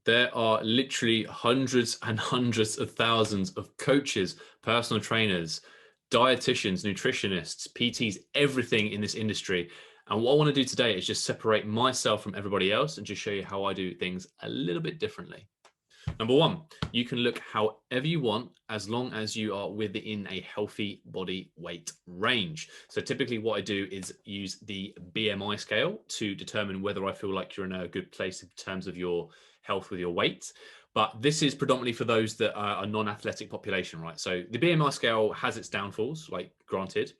There are literally hundreds and hundreds of thousands of coaches, personal trainers, dietitians, nutritionists, PTs, everything in this industry. And what I want to do today is just separate myself from everybody else and just show you how I do things a little bit differently. Number one, you can look however you want as long as you are within a healthy body weight range. So typically what I do is use the BMI scale to determine whether I feel like you're in a good place in terms of your health with your weight. But this is predominantly for those that are a non-athletic population, right? So the BMI scale has its downfalls, like granted,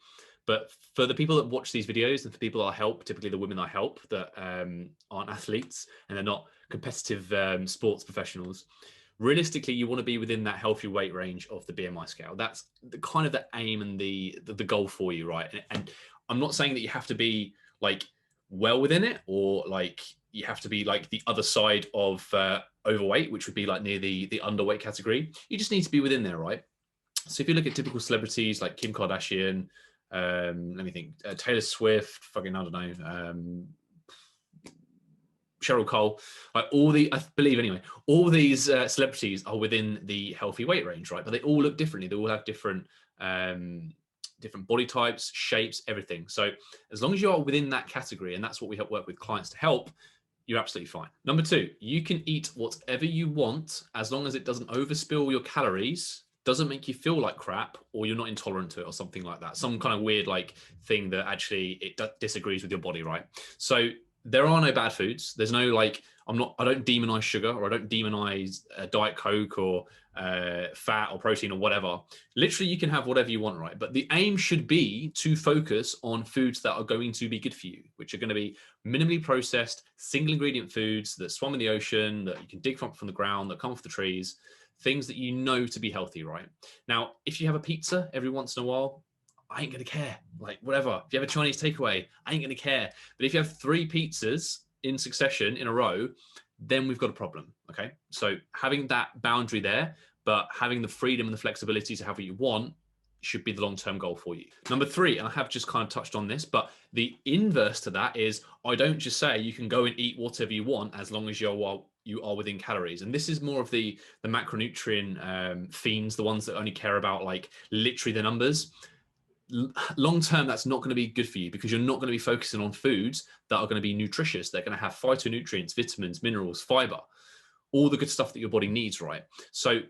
but for the people that watch these videos and for people that I help, typically the women I help that aren't athletes and they're not competitive sports professionals, realistically, you want to be within that healthy weight range of the BMI scale. That's kind of the aim and the goal for you, right? And I'm not saying that you have to be like well within it or like you have to be like the other side of overweight, which would be like near the underweight category. You just need to be within there, right? So if you look at typical celebrities like Kim Kardashian, let me think, Taylor Swift, fucking, I don't know, Cheryl Cole, like I believe anyway, all these celebrities are within the healthy weight range, right? But they all look differently. They all have different body types, shapes, everything. So as long as you are within that category, and that's what we help work with clients to help, you're absolutely fine. Number two, you can eat whatever you want as long as it doesn't overspill your calories, doesn't make you feel like crap, or you're not intolerant to it or something like that. Some kind of weird like thing that actually it disagrees with your body, right? So there are no bad foods. There's no like, I don't demonize sugar or I don't demonize Diet Coke or fat or protein or whatever. Literally, you can have whatever you want, right? But the aim should be to focus on foods that are going to be good for you, which are going to be minimally processed, single ingredient foods that swim in the ocean, that you can dig from the ground, that come off the trees, things that you know to be healthy, right? Now, if you have a pizza every once in a while, I ain't gonna care. Like, whatever. If you have a Chinese takeaway, I ain't gonna care. But if you have 3 pizzas in succession in a row, then we've got a problem. Okay. So having that boundary there, but having the freedom and the flexibility to have what you want should be the long-term goal for you. Number 3, and I have just kind of touched on this, but the inverse to that is I don't just say you can go and eat whatever you want as long as you are within calories. And this is more of the macronutrient fiends, the ones that only care about like literally the numbers. Long term, that's not going to be good for you because you're not going to be focusing on foods that are going to be nutritious. They're going to have phytonutrients, vitamins, minerals, fiber, all the good stuff that your body needs, right? So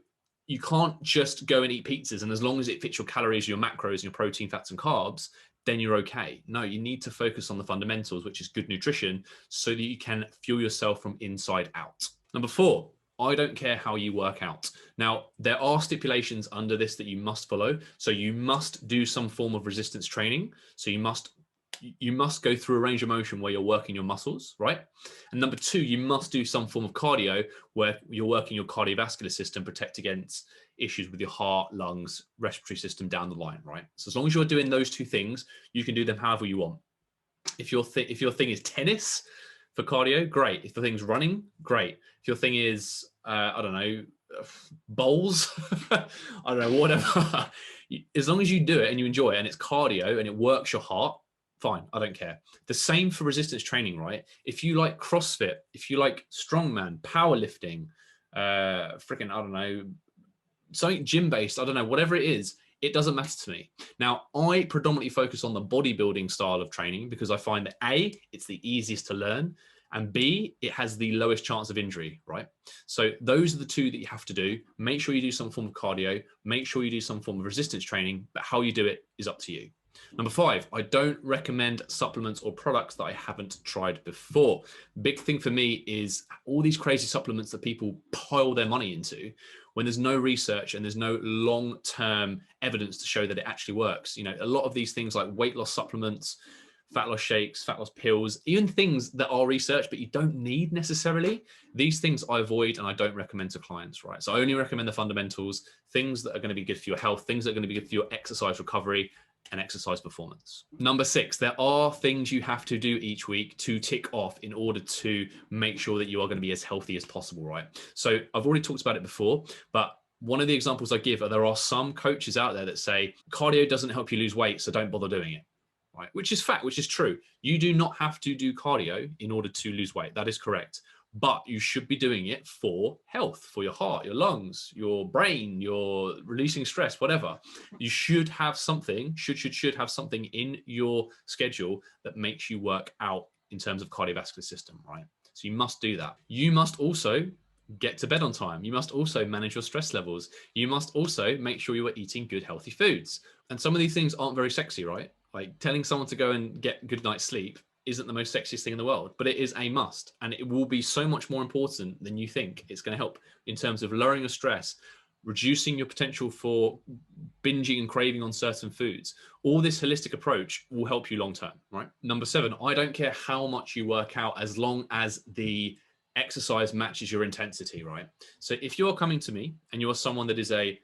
you can't just go and eat pizzas and as long as it fits your calories, your macros, and your protein, fats, and carbs, then you're okay. No, you need to focus on the fundamentals, which is good nutrition, so that you can fuel yourself from inside out. Number 4, I don't care how you work out. Now, there are stipulations under this that you must follow. So you must do some form of resistance training. So you must go through a range of motion where you're working your muscles, right? And number 2, you must do some form of cardio where you're working your cardiovascular system, protect against issues with your heart, lungs, respiratory system down the line, right? So as long as you're doing those 2 things, you can do them however you want. If your thing is tennis for cardio, great. If the thing's running, great. If your thing is, I don't know, bowls, I don't know, whatever. As long as you do it and you enjoy it and it's cardio and it works your heart, fine, I don't care. The same for resistance training, right? If you like CrossFit, if you like strongman, powerlifting, freaking, I don't know, something gym-based, I don't know, whatever it is, it doesn't matter to me. Now, I predominantly focus on the bodybuilding style of training because I find that A, it's the easiest to learn, and B, it has the lowest chance of injury, right? So those are the 2 that you have to do. Make sure you do some form of cardio, make sure you do some form of resistance training, but how you do it is up to you. Number 5, I don't recommend supplements or products that I haven't tried before. Big thing for me is all these crazy supplements that people pile their money into when there's no research and there's no long-term evidence to show that it actually works. You know, a lot of these things like weight loss supplements, fat loss shakes, fat loss pills, even things that are researched but you don't need necessarily, these things I avoid and I don't recommend to clients, right? So I only recommend the fundamentals, things that are going to be good for your health, things that are going to be good for your exercise recovery and exercise performance. Number 6, there are things you have to do each week to tick off in order to make sure that you are going to be as healthy as possible, right? So I've already talked about it before, but one of the examples I give are there are some coaches out there that say cardio doesn't help you lose weight, so don't bother doing it, right? Which is fact, which is true. You do not have to do cardio in order to lose weight. That is correct. but you should be doing it for health, for your heart, your lungs, your brain, your releasing stress, whatever. You should have something, should have something in your schedule that makes you work out in terms of cardiovascular system, right? So you must do that. You must also get to bed on time. You must also manage your stress levels. You must also make sure you are eating good, healthy foods. And some of these things aren't very sexy, right? Like telling someone to go and get good night's sleep isn't the most sexiest thing in the world, but it is a must. And it will be so much more important than you think. It's going to help in terms of lowering your stress, reducing your potential for binging and craving on certain foods. All this holistic approach will help you long term, right? Number 7, I don't care how much you work out as long as the exercise matches your intensity, right? So if you're coming to me and you're someone that is a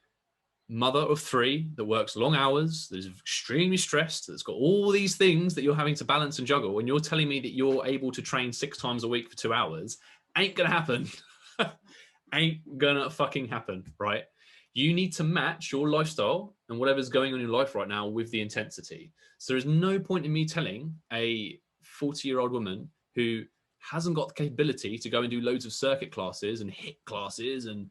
mother of 3 that works long hours, that is extremely stressed, that's got all these things that you're having to balance and juggle, and you're telling me that you're able to train 6 times a week for 2 hours, ain't gonna happen. Ain't gonna fucking happen, right? You need to match your lifestyle and whatever's going on in your life right now with the intensity. So there's no point in me telling a 40-year-old woman who hasn't got the capability to go and do loads of circuit classes and HIIT classes and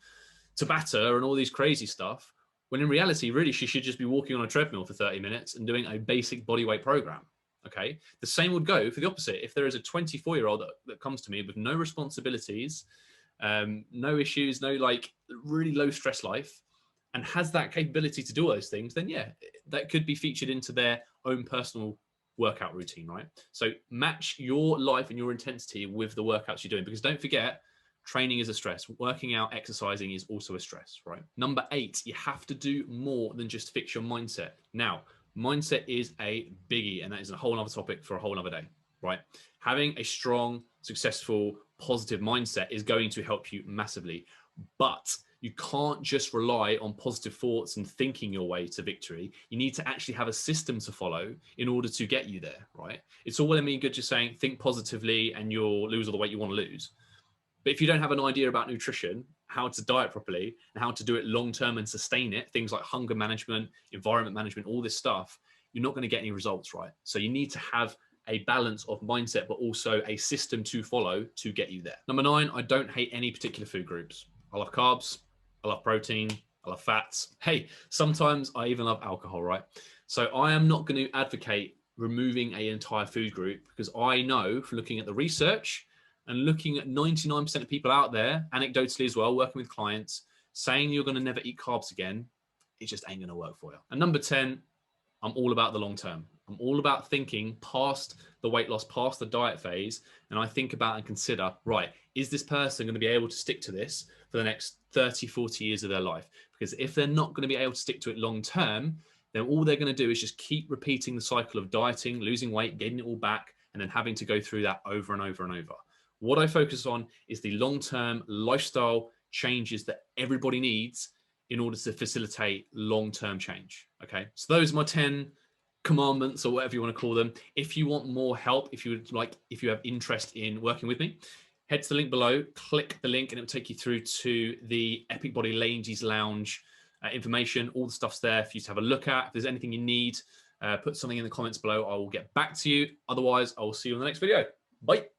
Tabata and all these crazy stuff, when in reality, really, she should just be walking on a treadmill for 30 minutes and doing a basic bodyweight program. Okay. The same would go for the opposite. If there is a 24-year-old that comes to me with no responsibilities, no issues, no like really low stress life, and has that capability to do all those things, then yeah, that could be featured into their own personal workout routine, right? So match your life and your intensity with the workouts you're doing, because don't forget, training is a stress. Working out, exercising is also a stress, right? Number 8, you have to do more than just fix your mindset. Now, mindset is a biggie, and that is a whole other topic for a whole other day, right? Having a strong, successful, positive mindset is going to help you massively, but you can't just rely on positive thoughts and thinking your way to victory. You need to actually have a system to follow in order to get you there, right? It's all well and good just saying, think positively and you'll lose all the weight you want to lose. But if you don't have an idea about nutrition, how to diet properly and how to do it long-term and sustain it, things like hunger management, environment management, all this stuff, you're not going to get any results, right? So you need to have a balance of mindset, but also a system to follow to get you there. Number 9, I don't hate any particular food groups. I love carbs, I love protein, I love fats. Hey, sometimes I even love alcohol, right? So I am not going to advocate removing an entire food group, because I know from looking at the research and looking at 99% of people out there, anecdotally as well, working with clients, saying you're going to never eat carbs again, it just ain't going to work for you. And number 10, I'm all about the long term. I'm all about thinking past the weight loss, past the diet phase. And I think about and consider, right, is this person going to be able to stick to this for the next 30, 40 years of their life? Because if they're not going to be able to stick to it long term, then all they're going to do is just keep repeating the cycle of dieting, losing weight, getting it all back, and then having to go through that over and over and over. What I focus on is the long-term lifestyle changes that everybody needs in order to facilitate long-term change. Okay, so those are my 10 commandments, or whatever you want to call them. If you want more help, if you have interest in working with me, head to the link below, click the link, and it will take you through to the Epic Body Ladies Lounge information. All the stuff's there for you to have a look at. If there's anything you need, put something in the comments below. I will get back to you. Otherwise, I will see you in the next video. Bye.